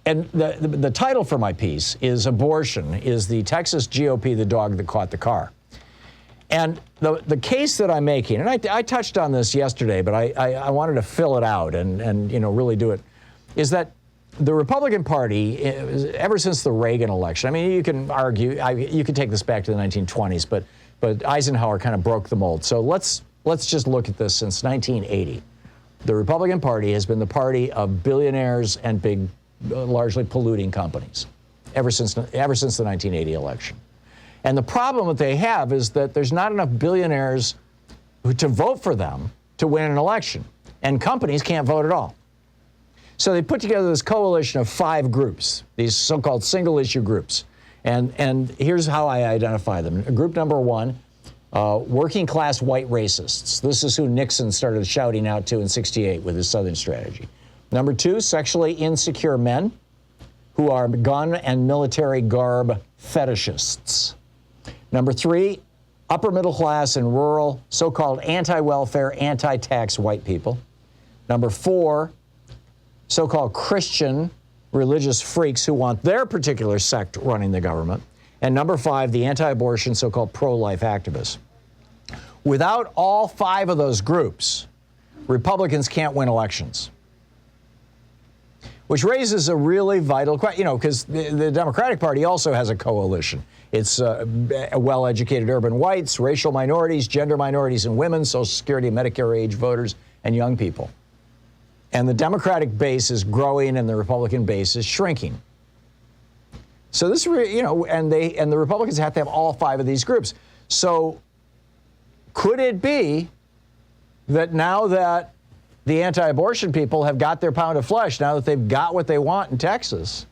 And the title for my piece is Abortion is the Texas GOP the Dog that Caught the Car. And the case that I'm making, and I touched on this yesterday, but I wanted to fill it out and really do it, is that the Republican Party, ever since the Reagan election, I mean, you can argue, you could take this back to the 1920s, but Eisenhower kind of broke the mold. So let's just look at this since 1980. The Republican Party has been the party of billionaires and big, largely polluting companies ever since the 1980 election. And the problem that they have is that there's not enough billionaires to vote for them to win an election, and companies can't vote at all. So they put together this coalition of 5 groups, these so-called single-issue groups. And here's how I identify them. Group number 1, working-class white racists. This is who Nixon started shouting out to in '68 with his Southern strategy. Number 2, sexually insecure men who are gun and military garb fetishists. Number 3, upper middle class and rural, so-called anti-welfare, anti-tax white people. Number 4, so-called Christian religious freaks who want their particular sect running the government. And number 5, the anti-abortion, so-called pro-life activists. Without all 5 of those groups, Republicans can't win elections. Which raises a really vital question, because the Democratic Party also has a coalition. It's well-educated urban whites, racial minorities, gender minorities and women, Social Security, Medicare age voters, and young people. And the Democratic base is growing and the Republican base is shrinking. So this, and the Republicans have to have all 5 of these groups. So could it be that now that the anti-abortion people have got their pound of flesh, now that they've got what they want in Texas,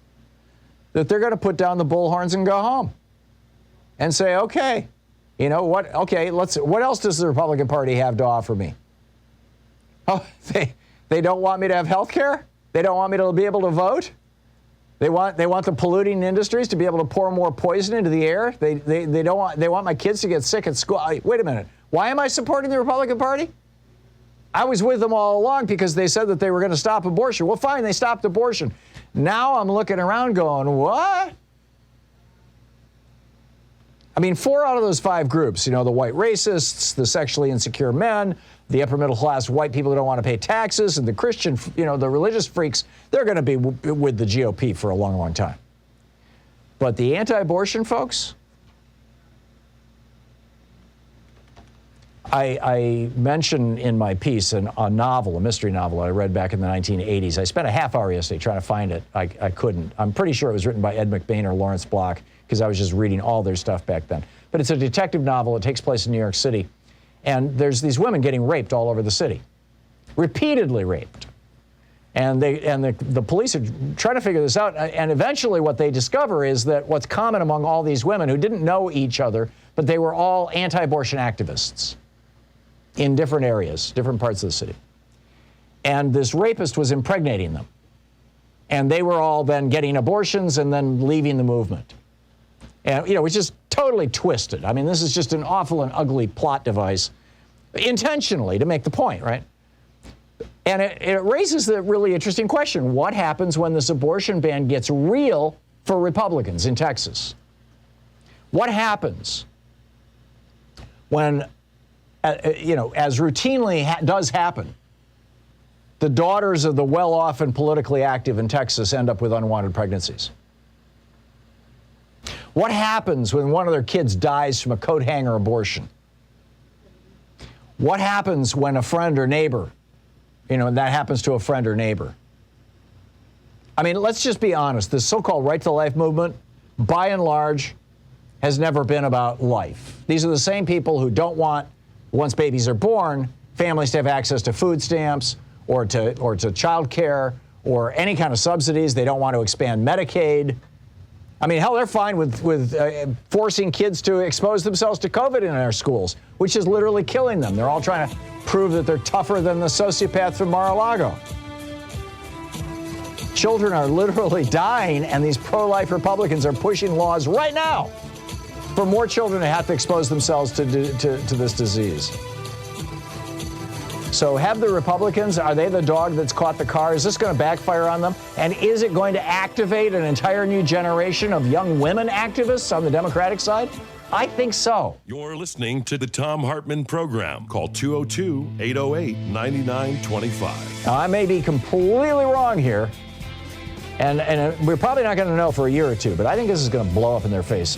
that they're going to put down the bullhorns and go home and say, okay, what? Okay, what else does the Republican Party have to offer me? Oh, they don't want me to have health care? They don't want me to be able to vote? They want the polluting industries to be able to pour more poison into the air? They want my kids to get sick at school. Wait a minute. Why am I supporting the Republican Party? I was with them all along because they said that they were going to stop abortion. Well, fine, they stopped abortion. Now I'm looking around going, what? I mean, 4 out of those 5 groups, the white racists, the sexually insecure men, the upper middle class white people who don't want to pay taxes, and the Christian, the religious freaks, they're going to be with the GOP for a long, long time. But the anti-abortion folks, I mentioned in my piece a novel, a mystery novel I read back in the 1980s. I spent a half hour yesterday trying to find it. I couldn't. I'm pretty sure it was written by Ed McBain or Lawrence Block because I was just reading all their stuff back then. But it's a detective novel. It takes place in New York City. And there's these women getting raped all over the city, repeatedly raped. And the police are trying to figure this out. And eventually what they discover is that what's common among all these women who didn't know each other, but they were all anti-abortion activists in different areas, different parts of the city. And this rapist was impregnating them. And they were all then getting abortions and then leaving the movement. And, it's just totally twisted. I mean, this is just an awful and ugly plot device, intentionally to make the point, right? And it raises the really interesting question. What happens when this abortion ban gets real for Republicans in Texas? What happens when, as routinely does happen, the daughters of the well-off and politically active in Texas end up with unwanted pregnancies? What happens when one of their kids dies from a coat hanger abortion? What happens when a friend or neighbor, that happens to a friend or neighbor? I mean, let's just be honest. This so-called right to life movement, by and large, has never been about life. These are the same people who don't want, once babies are born, families to have access to food stamps or to child care or any kind of subsidies. They don't want to expand Medicaid. I mean, hell, they're fine with forcing kids to expose themselves to COVID in our schools, which is literally killing them. They're all trying to prove that they're tougher than the sociopath from Mar-a-Lago. Children are literally dying, and these pro-life Republicans are pushing laws right now for more children to have to expose themselves to this disease. So have the Republicans, are they the dog that's caught the car? Is this going to backfire on them? And is it going to activate an entire new generation of young women activists on the Democratic side? I think so. You're listening to the Thom Hartmann Program. Call 202-808-9925. Now, I may be completely wrong here, and we're probably not going to know for a year or two, but I think this is going to blow up in their faces.